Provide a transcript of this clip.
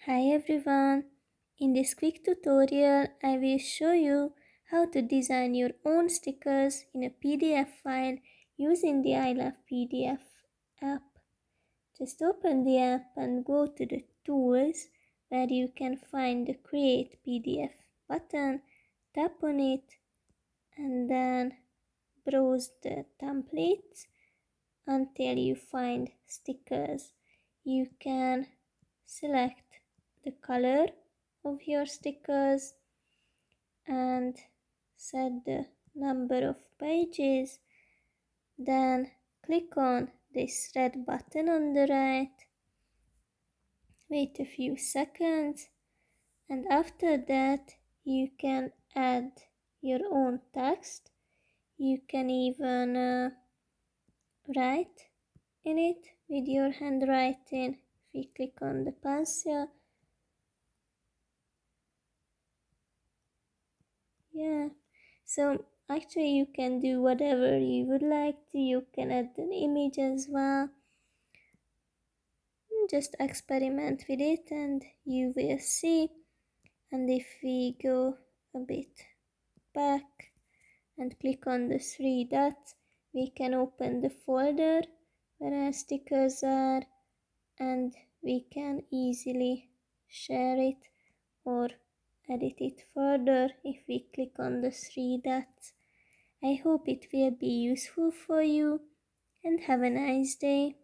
Hi everyone! In this quick tutorial, I will show you how to design your own stickers in a PDF file using the ILovePDF app. Just open the app and go to the tools where you can find the Create PDF button, tap on it and then browse the templates until you find stickers. You can select the color of your stickers and set the number of pages. Then click on this red button on the right. Wait a few seconds and after that you can add your own text. You can even write in it with your handwriting. If we click on the pencil, so actually you can do whatever you would like to. You can add an image as well. Just experiment with it and you will see. And if we go a bit back and click on the three dots, we can open the folder where our stickers are and we can easily share it or edit it further if we click on the three dots. I hope it will be useful for you and have a nice day.